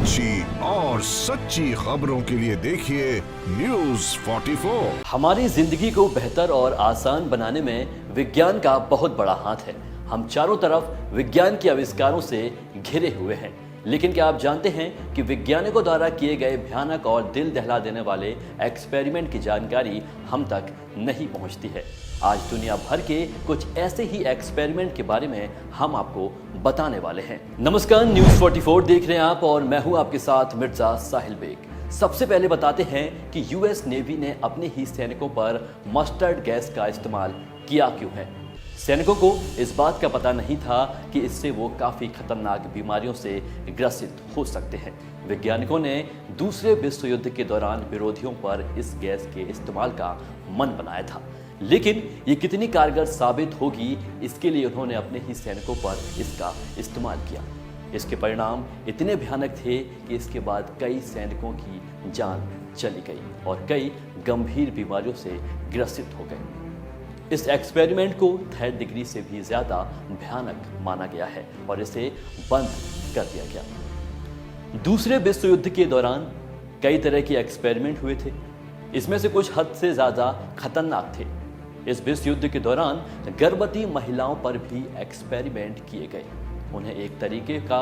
अच्छी और सच्ची खबरों के लिए देखिए न्यूज़ 44। हमारी जिंदगी को बेहतर और आसान बनाने में विज्ञान का बहुत बड़ा हाथ है। हम चारों तरफ विज्ञान के आविष्कारों से घिरे हुए हैं, लेकिन क्या आप जानते हैं कि वैज्ञानिकों द्वारा किए गए भयानक और दिल दहला देने वाले एक्सपेरिमेंट की जानकारी हम तक नहीं पहुंचती है। आज दुनिया भर के कुछ ऐसे ही एक्सपेरिमेंट के बारे में हम आपको बताने वाले हैं। नमस्कार, न्यूज़ 44 देख रहे हैं आप और मैं हूं आपके साथ मिर्जा साहिल बेग। सबसे पहले बताते हैं कि यूएस नेवी ने अपने ही सैनिकों पर मस्टर्ड गैस का इस्तेमाल किया क्यों है। सैनिकों को इस बात का पता नहीं था कि इससे वो काफी खतरनाक बीमारियों से ग्रसित हो सकते हैं। वैज्ञानिकों ने दूसरे विश्व युद्ध के दौरान विरोधियों पर इस गैस के इस्तेमाल का मन बनाया था, लेकिन ये कितनी कारगर साबित होगी, इसके लिए उन्होंने अपने ही सैनिकों पर इसका इस्तेमाल किया। इसके परिणाम इतने भयानक थे कि इसके बाद कई सैनिकों की जान चली गई और कई गंभीर बीमारियों से ग्रसित हो गए। इस एक्सपेरिमेंट को 3rd डिग्री से भी ज्यादा भयानक माना गया है और इसे बंद कर दिया गया। दूसरे विश्व युद्ध के दौरान कई तरह के एक्सपेरिमेंट हुए थे। इसमें से कुछ हद से ज्यादा खतरनाक थे। इस विश्व युद्ध के दौरान गर्भवती महिलाओं पर भी एक्सपेरिमेंट किए गए। उन्हें एक तरीके का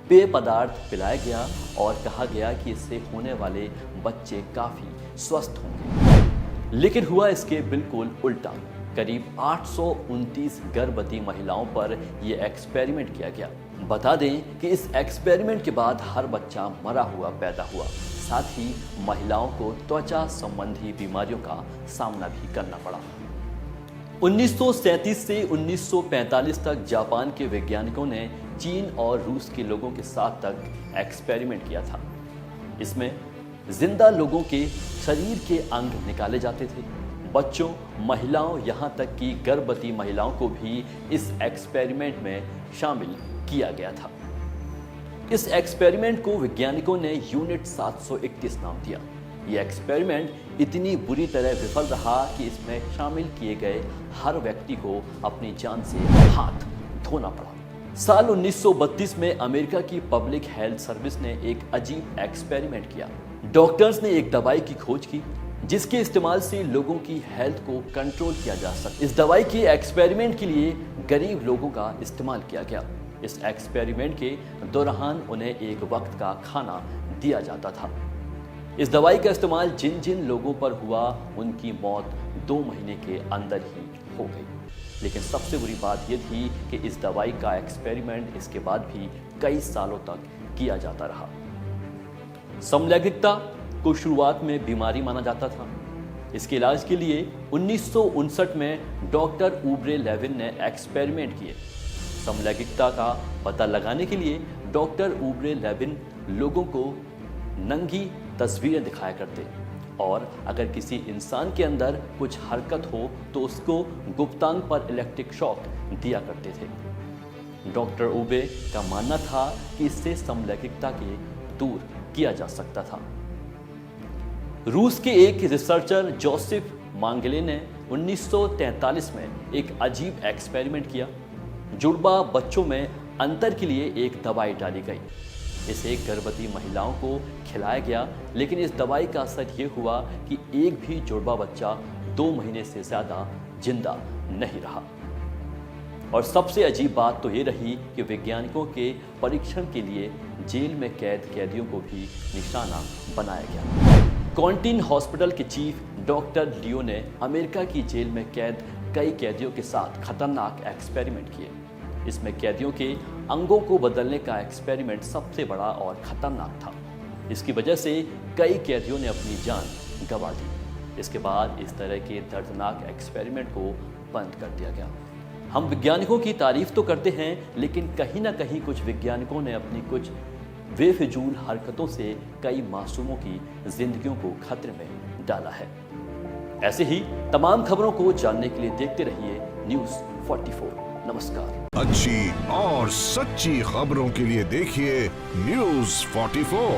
पेय पदार्थ पिलाया गया और कहा गया कि इससे होने वाले बच्चे काफी स्वस्थ होंगे, लेकिन हुआ इसके बिल्कुल उल्टा। करीब 829 गर्भवती महिलाओं पर यह एक्सपेरिमेंट किया गया। बता दें कि इस एक्सपेरिमेंट के बाद हर बच्चा मरा हुआ पैदा हुआ। साथ ही महिलाओं को त्वचा संबंधी बीमारियों का सामना भी करना पड़ा। 1937 से 1945 तक जापान के वैज्ञानिकों ने चीन और रूस के लोगों के साथ तक एक्सपेरिमेंट किया था। इसमें जिंदा लोगों के शरीर के अंग निकाले जाते थे। बच्चों, महिलाओं, यहाँ तक कि गर्भवती महिलाओं को भी इस एक्सपेरिमेंट में शामिल किया गया था। इस एक्सपेरिमेंट को वैज्ञानिकों ने यूनिट 731 नाम दिया। यह एक्सपेरिमेंट इतनी बुरी तरह विफल रहा कि इसमें शामिल किए गए हर व्यक्ति को अपनी जान से हाथ धोना पड़ा। साल 1932 में अमेरिका की पब्लिक हेल्थ सर्विस ने एक अजीब एक्सपेरिमेंट किया। डॉक्टर्स ने एक दवाई की खोज की जिसके इस्तेमाल से लोगों की हेल्थ को कंट्रोल किया जा सकता। इस दवाई के एक्सपेरिमेंट के लिए गरीब लोगों का इस्तेमाल किया गया। इस एक्सपेरिमेंट के दौरान उन्हें एक वक्त का खाना दिया जाता था। इस दवाई का इस्तेमाल जिन जिन लोगों पर हुआ उनकी मौत 2 महीने के अंदर ही हो गई। लेकिन सबसे बुरी बात यह थी कि इस दवाई का एक्सपेरिमेंट इसके बाद भी कई सालों तक किया जाता रहा। समलैंगिकता को शुरुआत में बीमारी माना जाता था। इसके इलाज के लिए 1959 में डॉक्टर ऊब्रे लेविन ने एक्सपेरिमेंट किए। समलैंगिकता का पता लगाने के लिए डॉक्टर ऊब्रे लेविन लोगों को नंगी तस्वीरें दिखाया करते और अगर किसी इंसान के अंदर कुछ हरकत हो तो उसको गुप्तांग पर इलेक्ट्रिक शॉक दिया करते थे। डॉक्टर ऊब्रे का मानना था कि इससे समलैंगिकता के दूर किया जा सकता था। रूस के एक रिसर्चर जोसेफ मांगेले ने 1943 में एक अजीब एक्सपेरिमेंट किया। जुड़वा बच्चों में अंतर के लिए एक दवाई डाली गई। इसे गर्भवती महिलाओं को खिलाया गया, लेकिन इस दवाई का असर यह हुआ कि एक भी जुड़वा बच्चा 2 महीने से ज्यादा जिंदा नहीं रहा। और सबसे अजीब बात तो ये रही कि वैज्ञानिकों के परीक्षण के लिए जेल में कैद कैदियों को भी निशाना बनाया गया। क्वारंटीन हॉस्पिटल के चीफ डॉक्टर लियो ने अमेरिका की जेल में कैद कई कैदियों के साथ खतरनाक एक्सपेरिमेंट किए। इसमें कैदियों के अंगों को बदलने का एक्सपेरिमेंट सबसे बड़ा और खतरनाक था। इसकी वजह से कई कैदियों ने अपनी जान गंवा दी। इसके बाद इस तरह के दर्दनाक एक्सपेरिमेंट को बंद कर दिया गया। हम वैज्ञानिकों की तारीफ तो करते हैं, लेकिन कहीं ना कहीं कुछ वैज्ञानिकों ने अपनी कुछ बेफिजूल हरकतों से कई मासूमों की जिंदगियों को खतरे में डाला है। ऐसे ही तमाम खबरों को जानने के लिए देखते रहिए न्यूज़ 44। नमस्कार। अच्छी और सच्ची खबरों के लिए देखिए न्यूज़ 44।